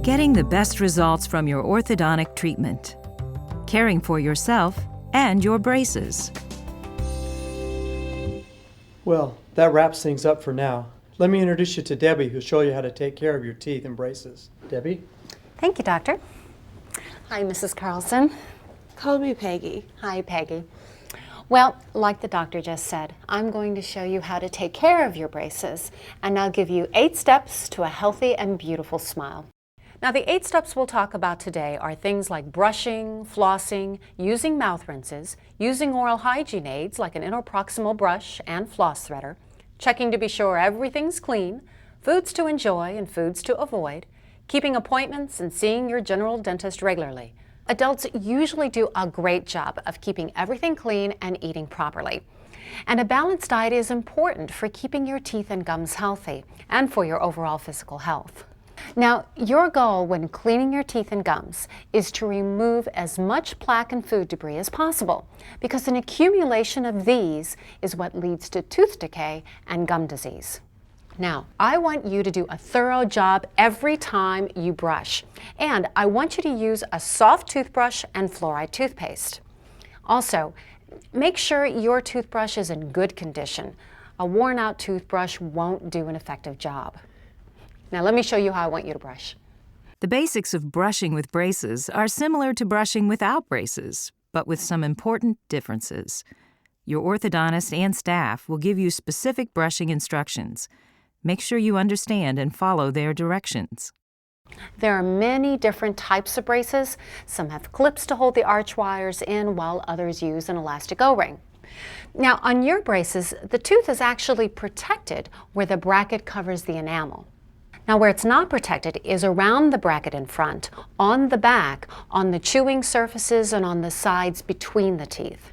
Getting the best results from your orthodontic treatment. Caring for yourself and your braces. Well, that wraps things up for now. Let me introduce you to Debbie, who'll show you how to take care of your teeth and braces. Debbie? Thank you, Doctor. Hi, Mrs. Carlson. Call me Peggy. Hi, Peggy. Well, like the doctor just said, I'm going to show you how to take care of your braces, and I'll give you 8 steps to a healthy and beautiful smile. Now, the 8 steps we'll talk about today are things like brushing, flossing, using mouth rinses, using oral hygiene aids like an interproximal brush and floss threader, checking to be sure everything's clean, foods to enjoy and foods to avoid, keeping appointments and seeing your general dentist regularly. Adults usually do a great job of keeping everything clean and eating properly. And a balanced diet is important for keeping your teeth and gums healthy and for your overall physical health. Now, your goal when cleaning your teeth and gums is to remove as much plaque and food debris as possible, because an accumulation of these is what leads to tooth decay and gum disease. Now, I want you to do a thorough job every time you brush, and I want you to use a soft toothbrush and fluoride toothpaste. Also, make sure your toothbrush is in good condition. A worn-out toothbrush won't do an effective job. Now let me show you how I want you to brush. The basics of brushing with braces are similar to brushing without braces, but with some important differences. Your orthodontist and staff will give you specific brushing instructions. Make sure you understand and follow their directions. There are many different types of braces. Some have clips to hold the arch wires in, while others use an elastic O-ring. Now, on your braces, the tooth is actually protected where the bracket covers the enamel. Now, where it's not protected is around the bracket in front, on the back, on the chewing surfaces, and on the sides between the teeth.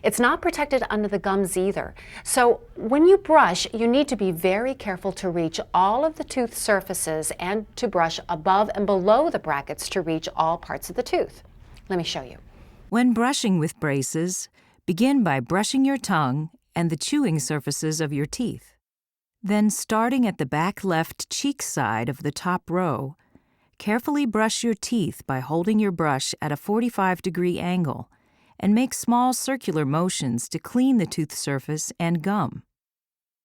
It's not protected under the gums either. So when you brush, you need to be very careful to reach all of the tooth surfaces and to brush above and below the brackets to reach all parts of the tooth. Let me show you. When brushing with braces, begin by brushing your tongue and the chewing surfaces of your teeth. Then, starting at the back left cheek side of the top row, carefully brush your teeth by holding your brush at a 45-degree angle and make small circular motions to clean the tooth surface and gum.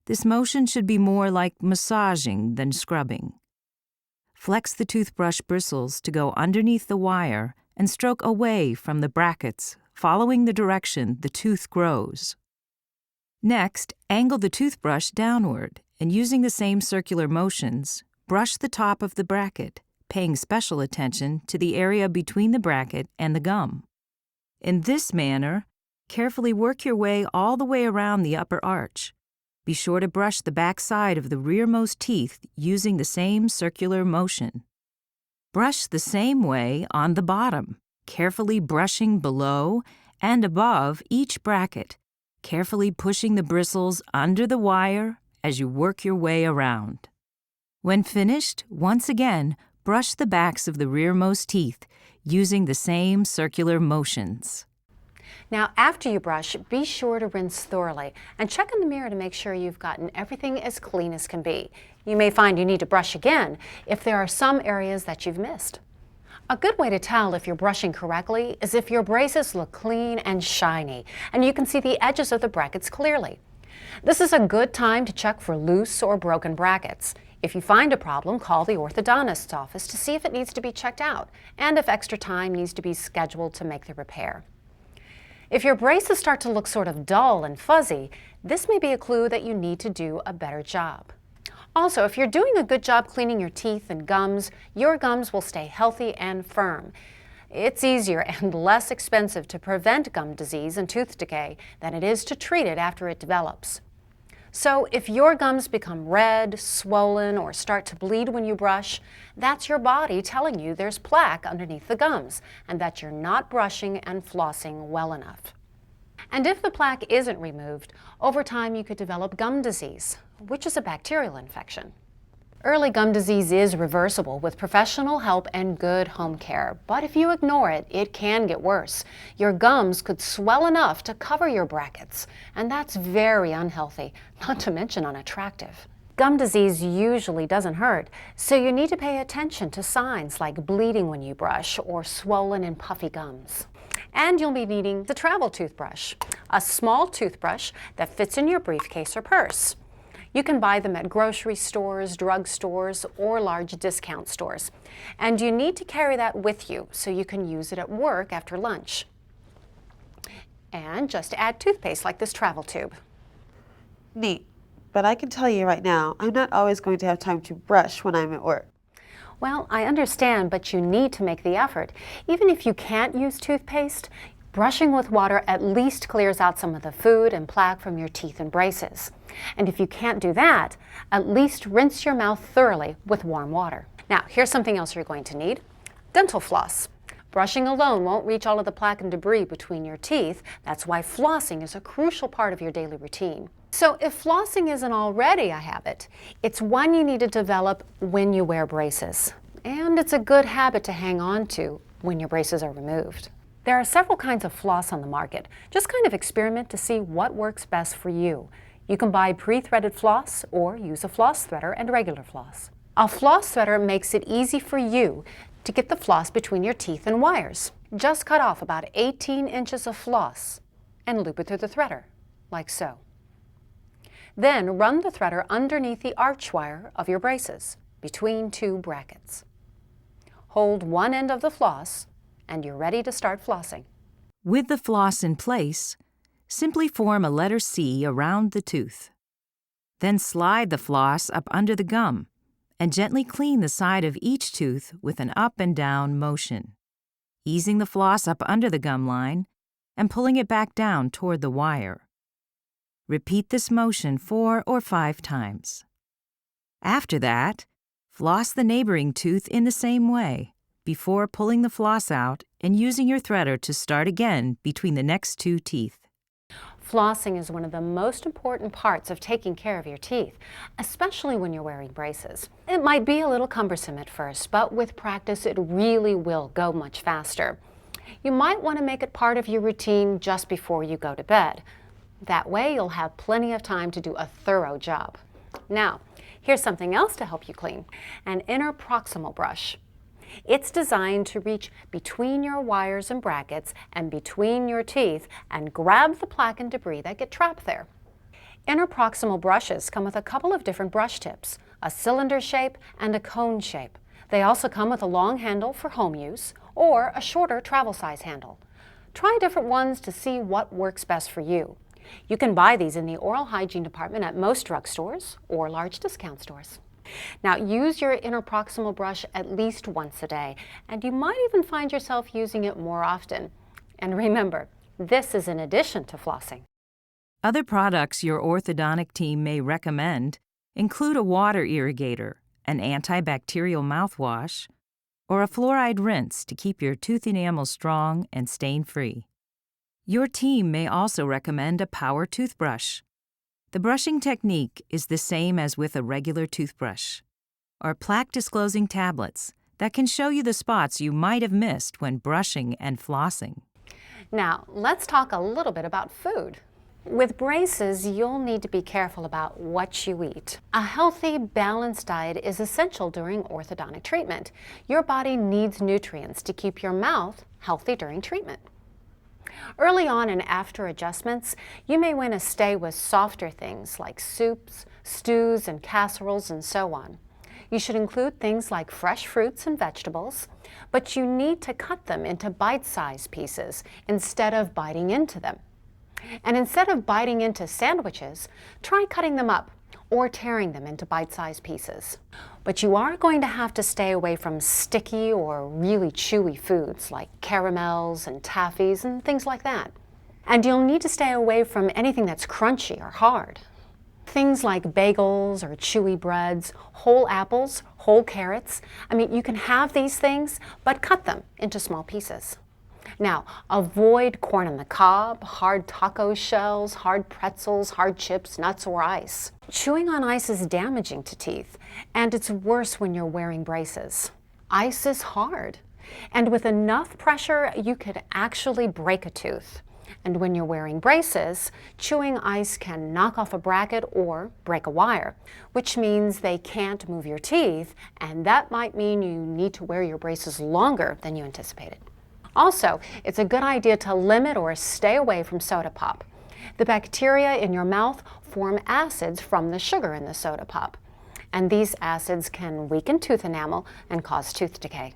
This motion should be more like massaging than scrubbing. Flex the toothbrush bristles to go underneath the wire and stroke away from the brackets, following the direction the tooth grows. Next, angle the toothbrush downward and using the same circular motions, brush the top of the bracket, paying special attention to the area between the bracket and the gum. In this manner, carefully work your way all the way around the upper arch. Be sure to brush the back side of the rearmost teeth using the same circular motion. Brush the same way on the bottom, carefully brushing below and above each bracket, carefully pushing the bristles under the wire as you work your way around. When finished, once again, brush the backs of the rearmost teeth using the same circular motions. Now, after you brush, be sure to rinse thoroughly and check in the mirror to make sure you've gotten everything as clean as can be. You may find you need to brush again if there are some areas that you've missed. A good way to tell if you're brushing correctly is if your braces look clean and shiny and you can see the edges of the brackets clearly. This is a good time to check for loose or broken brackets. If you find a problem, call the orthodontist's office to see if it needs to be checked out and if extra time needs to be scheduled to make the repair. If your braces start to look sort of dull and fuzzy, this may be a clue that you need to do a better job. Also, if you're doing a good job cleaning your teeth and gums, your gums will stay healthy and firm. It's easier and less expensive to prevent gum disease and tooth decay than it is to treat it after it develops. So if your gums become red, swollen, or start to bleed when you brush, that's your body telling you there's plaque underneath the gums and that you're not brushing and flossing well enough. And if the plaque isn't removed, over time you could develop gum disease, which is a bacterial infection. Early gum disease is reversible with professional help and good home care, but if you ignore it, it can get worse. Your gums could swell enough to cover your brackets, and that's very unhealthy, not to mention unattractive. Gum disease usually doesn't hurt, so you need to pay attention to signs like bleeding when you brush or swollen and puffy gums. And you'll be needing the travel toothbrush, a small toothbrush that fits in your briefcase or purse. You can buy them at grocery stores, drugstores, or large discount stores. And you need to carry that with you so you can use it at work after lunch. And just add toothpaste like this travel tube. Neat. But I can tell you right now, I'm not always going to have time to brush when I'm at work. Well, I understand, but you need to make the effort. Even if you can't use toothpaste, brushing with water at least clears out some of the food and plaque from your teeth and braces. And if you can't do that, at least rinse your mouth thoroughly with warm water. Now, here's something else you're going to need: dental floss. Brushing alone won't reach all of the plaque and debris between your teeth. That's why flossing is a crucial part of your daily routine. So if flossing isn't already a habit, it's one you need to develop when you wear braces. And it's a good habit to hang on to when your braces are removed. There are several kinds of floss on the market. Just kind of experiment to see what works best for you. You can buy pre-threaded floss or use a floss threader and regular floss. A floss threader makes it easy for you to get the floss between your teeth and wires. Just cut off about 18 inches of floss and loop it through the threader, like so. Then run the threader underneath the arch wire of your braces, between two brackets. Hold one end of the floss and you're ready to start flossing. With the floss in place, simply form a letter C around the tooth. Then slide the floss up under the gum and gently clean the side of each tooth with an up and down motion, easing the floss up under the gum line and pulling it back down toward the wire. Repeat this motion 4 or 5 times. After that, floss the neighboring tooth in the same way before pulling the floss out and using your threader to start again between the next 2 teeth. Flossing is one of the most important parts of taking care of your teeth, especially when you're wearing braces. It might be a little cumbersome at first, but with practice it really will go much faster. You might want to make it part of your routine just before you go to bed. That way you'll have plenty of time to do a thorough job. Now, here's something else to help you clean: an inner proximal brush. It's designed to reach between your wires and brackets and between your teeth and grab the plaque and debris that get trapped there. Interproximal brushes come with a couple of different brush tips, a cylinder shape and a cone shape. They also come with a long handle for home use or a shorter travel size handle. Try different ones to see what works best for you. You can buy these in the oral hygiene department at most drugstores or large discount stores. Now, use your interproximal brush at least once a day, and you might even find yourself using it more often. And remember, this is in addition to flossing. Other products your orthodontic team may recommend include a water irrigator, an antibacterial mouthwash, or a fluoride rinse to keep your tooth enamel strong and stain-free. Your team may also recommend a power toothbrush. The brushing technique is the same as with a regular toothbrush, or plaque-disclosing tablets that can show you the spots you might have missed when brushing and flossing. Now, let's talk a little bit about food. With braces, you'll need to be careful about what you eat. A healthy, balanced diet is essential during orthodontic treatment. Your body needs nutrients to keep your mouth healthy during treatment. Early on and after adjustments, you may want to stay with softer things like soups, stews, and casseroles, and so on. You should include things like fresh fruits and vegetables, but you need to cut them into bite-sized pieces instead of biting into them. And instead of biting into sandwiches, try cutting them up or tearing them into bite-sized pieces. But you are going to have to stay away from sticky or really chewy foods like caramels and taffies and things like that. And you'll need to stay away from anything that's crunchy or hard. Things like bagels or chewy breads, whole apples, whole carrots. I mean, you can have these things, but cut them into small pieces. Now, avoid corn on the cob, hard taco shells, hard pretzels, hard chips, nuts, or ice. Chewing on ice is damaging to teeth, and it's worse when you're wearing braces. Ice is hard, and with enough pressure, you could actually break a tooth. And when you're wearing braces, chewing ice can knock off a bracket or break a wire, which means they can't move your teeth, and that might mean you need to wear your braces longer than you anticipated. Also, it's a good idea to limit or stay away from soda pop. The bacteria in your mouth form acids from the sugar in the soda pop, and these acids can weaken tooth enamel and cause tooth decay.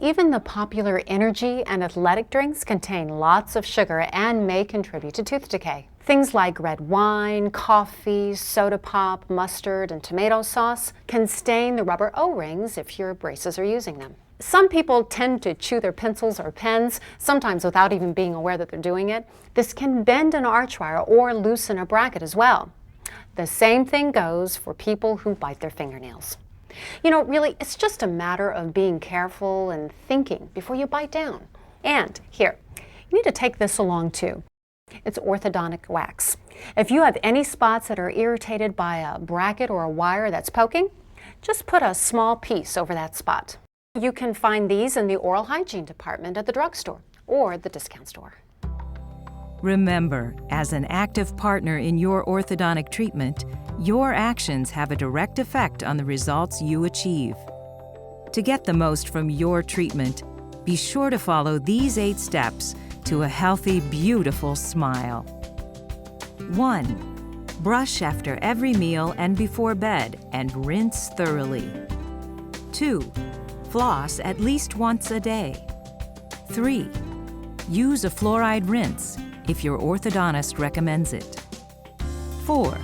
Even the popular energy and athletic drinks contain lots of sugar and may contribute to tooth decay. Things like red wine, coffee, soda pop, mustard, and tomato sauce can stain the rubber O-rings if your braces are using them. Some people tend to chew their pencils or pens, sometimes without even being aware that they're doing it. This can bend an arch wire or loosen a bracket as well. The same thing goes for people who bite their fingernails. You know, really, it's just a matter of being careful and thinking before you bite down. And here, you need to take this along too. It's orthodontic wax. If you have any spots that are irritated by a bracket or a wire that's poking, just put a small piece over that spot. You can find these in the oral hygiene department at the drugstore or the discount store. Remember, as an active partner in your orthodontic treatment, your actions have a direct effect on the results you achieve. To get the most from your treatment, be sure to follow these 8 steps to a healthy, beautiful smile. 1. Brush after every meal and before bed and rinse thoroughly. 2. Floss at least once a day. 3. Use a fluoride rinse if your orthodontist recommends it. 4.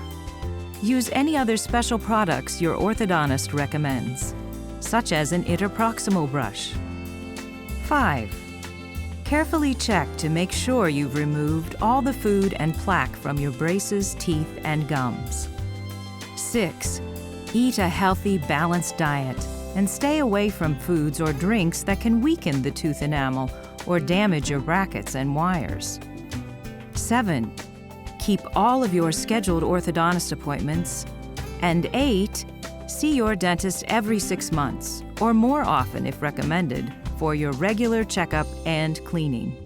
Use any other special products your orthodontist recommends, such as an interproximal brush. 5. Carefully check to make sure you've removed all the food and plaque from your braces, teeth, and gums. 6. Eat a healthy, balanced diet and stay away from foods or drinks that can weaken the tooth enamel or damage your brackets and wires. 7. Keep all of your scheduled orthodontist appointments. And 8. See your dentist every 6 months, or more often if recommended, for your regular checkup and cleaning.